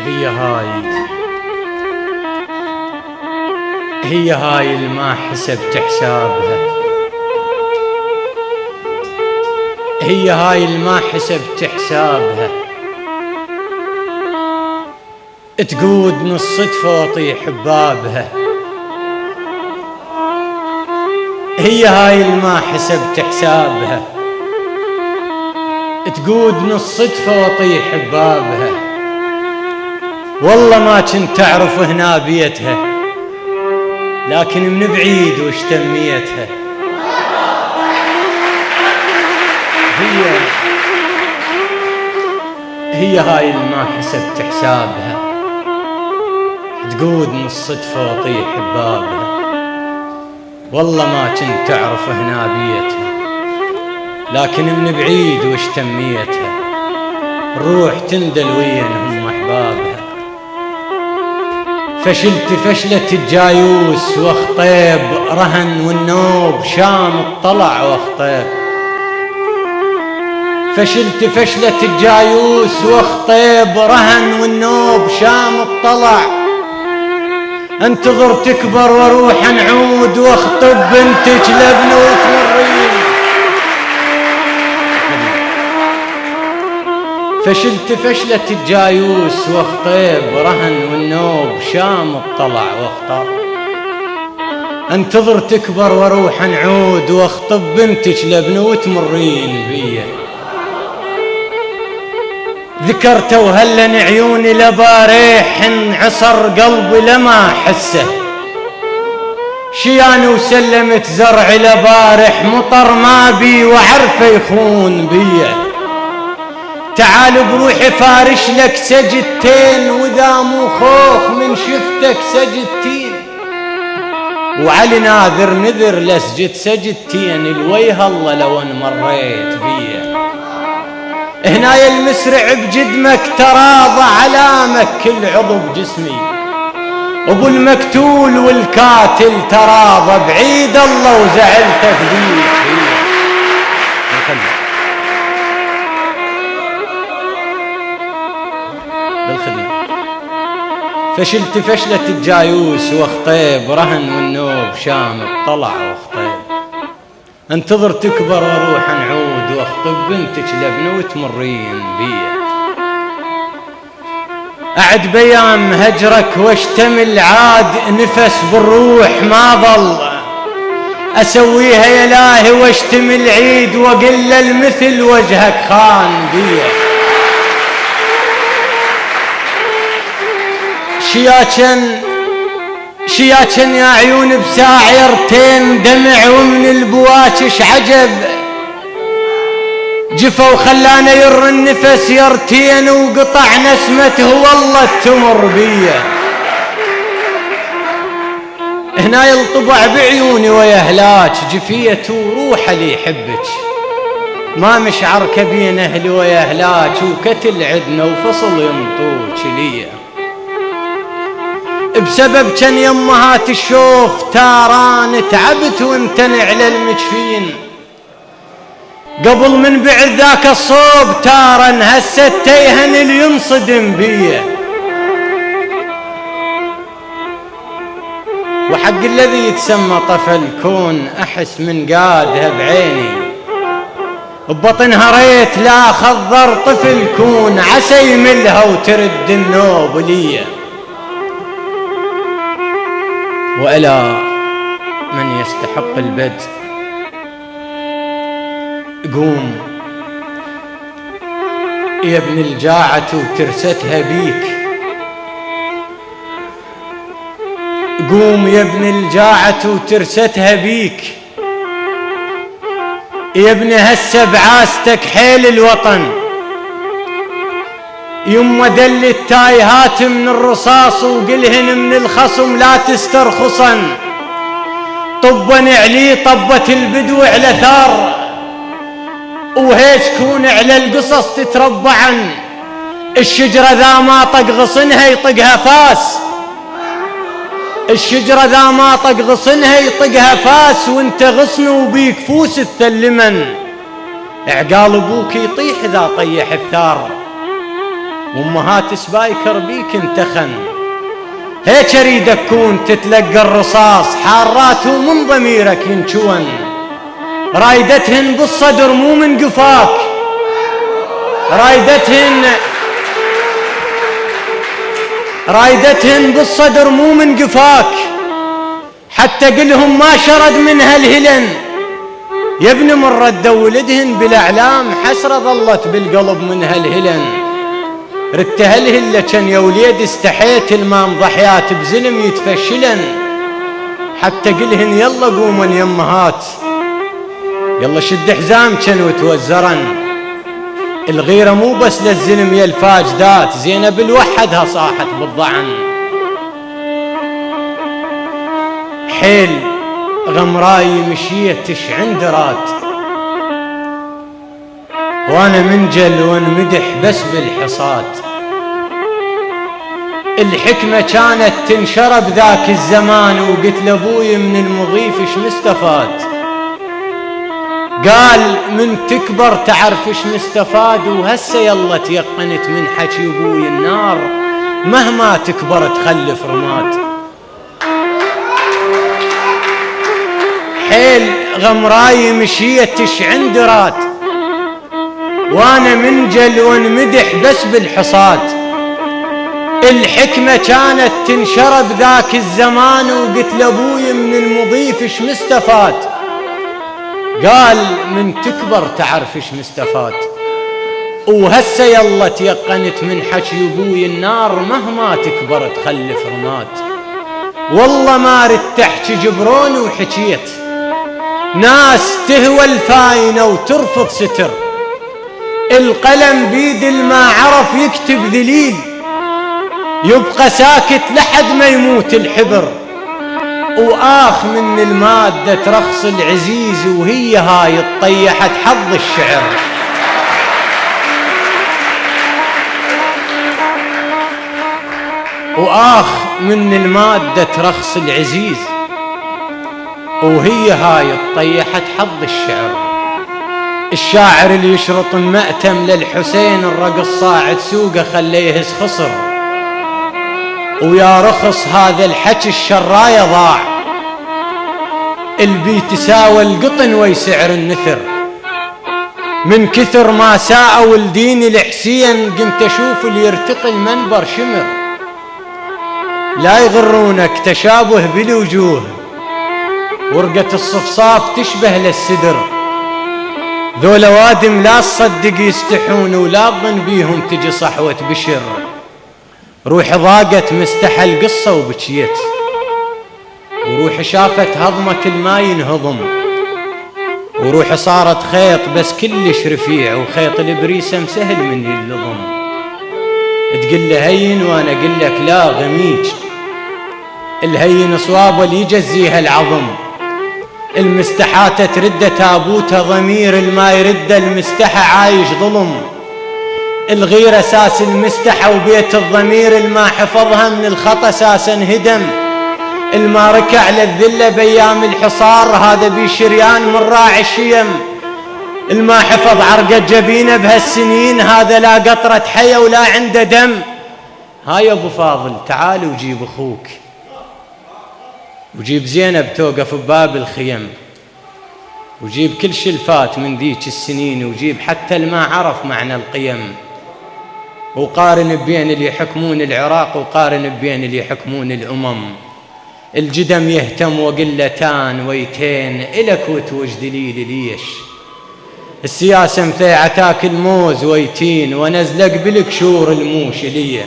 هي هاي اللي ما حسبت حسابها، هي هاي اللي ما حسبت حسابها، تقود نص صدفة واطيح ببابها. هي هاي اللي ما حسبت حسابها، تقود نص صدفة واطيح ببابها. والله ما كنت أعرف هنا بيتها، لكن من بعيد وش تميتها. هي هاي اللي ما حسبت حسابها، تقود من الصدفة واطيح ببابها. والله ما كنت أعرف هنا بيتها، لكن من بعيد وش تميتها. الروح تندل وينهم أحبابها. فشلت فشلة الجايوس واخطيب رهن، والنوب شام اطلع واخطيب. فشلت فشلة الجايوس واخطيب رهن، والنوب شام اطلع. انتظر تكبر واروح نعود، واخطب بنتك لابن وتمرين. فشلت فشلة الجايوس واخطيب رهن، والنوب شام اطلع واخطب. انتظر تكبر واروح نعود، واخطب بنتك لابن وتمرين بيه. ذكرت وهلن عيوني لباريح، عصر قلبي لما احسه. شيان وسلمت زرعي لبارح، مطر ما بي وعرفه يخون بيه. تعال بروحي فارش لك سجدتين، واذا مو خوخ من شفتك سجدتين. وعلي ناذر نذر لسجد سجدتين، الويه الله لو ان مريت بيه. هنا المسرع بجدمك تراضى علامك كل عضو بجسمي، ابو المقتول والكاتل تراضى بعيد الله وزعلتك بيه. بالخدمة. فشلت فشلة الجايوس واخطيب رهن، والنوب شام اطلع واخطيب. انتظر تكبر واروح نعود، واخطب بنتك لابن وتمرين بيه. اعد بيام هجرك واشتمل، عاد نفس بالروح ما ظل. اسويها يا الهي واشتمل عيد، واقل المثل وجهك خان بيه. شياكن يا عيون بساعرتين دمع، ومن البواكش عجب جفا وخلانا ير النفس يرتين، وقطع نسمته والله تمر بيه. هنا يلطبع بعيوني ويهلاك، جفيته وروح اللي يحبك. ما مشعر كبين اهلي ويهلاك، وكتل عدنا وفصل ينطوك ليه. بسبب كان يمهات الشوف تاران، تعبت وامتنع على المجفين. قبل من بعد ذاك الصوب تارا، هسه تيهن اللي ينصدم بيه. وحق الذي يتسمى طفل كون، احس من قادها بعيني. ببطنها ريت لا خضر طفل كون، عسى يملها وترد النوب ليه. وإلى من يستحق البدء قوم يا ابن الجاعة وترستها بيك. قوم يا ابن الجاعة وترستها بيك. يا ابن هسه بعاستك حيل الوطن، يما دل التايهات من الرصاص، وقلهن من الخصم لا تسترخصن. طبا علي طبت البدو على ثار، وهيج كون على القصص تتربعن. الشجرة ذا ما طق غصنها يطقها فاس، الشجرة ذا ما طق غصنها يطقها فاس. وانت غصن وبيك فوس الثلمن، عقال ابوك يطيح اذا طيح الثار. وامهات سبايكر بيك انتخن. هيك اريد اكون تتلقى الرصاص حارات ومن ضميرك ينشون، رايدتهن بالصدر مو من قفاك، رايدتهن بالصدر مو من قفاك، حتى قلهم ما شرد منها الهلن. يا ابن من رد ولدهن بالاعلام حسرة ظلت بالقلب منها الهلن. ردتها الهلة كان يا وليد استحيت المام ضحيات بزلم يتفشلن، حتى قلهن يلا قومن يا امهات، يلا شد حزام كان وتوزرن. الغيرة مو بس للزلم يا الفاجدات، زينب الوحدها صاحت بالضعن. حيل غمراي مشيت تشعن درات، وانا منجل وانمدح بس بالحصاد. الحكمة كانت تنشر بذاك الزمان، وقلت لابوي من المضيف اش مستفاد. قال من تكبر تعرف اش مستفاد، وهسه يلا تيقنت من حكي ابوي النار مهما تكبر تخلف رماد. حيل غمراي مشيت تشعن درات، وانا منجل وانمدح بس بالحصاد. الحكمة كانت تنشر بذاك الزمان، وقلت لابوي من المضيف اش مستفاد. قال من تكبر تعرف اش مستفاد، وهسه يلا تيقنت من حكي ابوي النار مهما تكبر تخلف رماد. والله ما ردت احكي جبرون وحكيت، ناس تهوى الفاينة وترفض ستر. القلم بيد الما عرف يكتب ذليل، يبقى ساكت لحد ما يموت الحبر. وآخ من المادة ترخص العزيز، وهي هاي الطيحت حظ الشعر. وآخ من المادة ترخص العزيز، وهي هاي الطيحت حظ الشعر. الشاعر اللي يشرط المأتم للحسين الرقص صاعد سوقه خليه خسر. ويا رخص هذا الحكي الشراية ضاع، البيت ساوى القطن ويسعر النثر. من كثر ما ساءوا الدين الحسين، قمت اشوف اللي يرتقي المنبر شمر. لا يغرونك تشابه بالوجوه، ورقة الصفصاف تشبه للسدر. ذولا وادم لا تصدق يستحون، ولا تظن بيهم تجي صحوة بشر. روح ضاقت مستحى القصة وبكيت، وروح شافت هضمة كل ما ينهضم. وروح صارت خيط بس كلش رفيع، وخيط البريسم سهل من يلضم. تقول له هين وانا اقول لك لا غميج، الهين صوابه اللي يجزيها العظم. المستحاة ترد تابوتها ضمير، الما يرد المستحى عايش ظلم. الغيرة ساس المستحى وبيت الضمير، الما حفظها من الخطا ساسا هدم. الما ركع للذلة بأيام الحصار، هذا بشريان من راعي الشيم. الما حفظ عرقة جبينه بهالسنين، هذا لا قطرة حية ولا عنده دم. هاي ابو فاضل تعال وجيب اخوك، وجيب زينب توقف بباب الخيم، وجيب كل شلفات من ذيك السنين، وجيب حتى الما عرف معنى القيم. وقارن بين اللي يحكمون العراق، وقارن بين اللي يحكمون الأمم. الجدم يهتم وقلتان ويتين، إلك وتوجدلي ليش؟ السياسة مثيعة تاكل موز ويتين، ونزلق بالكشور الموش ليه.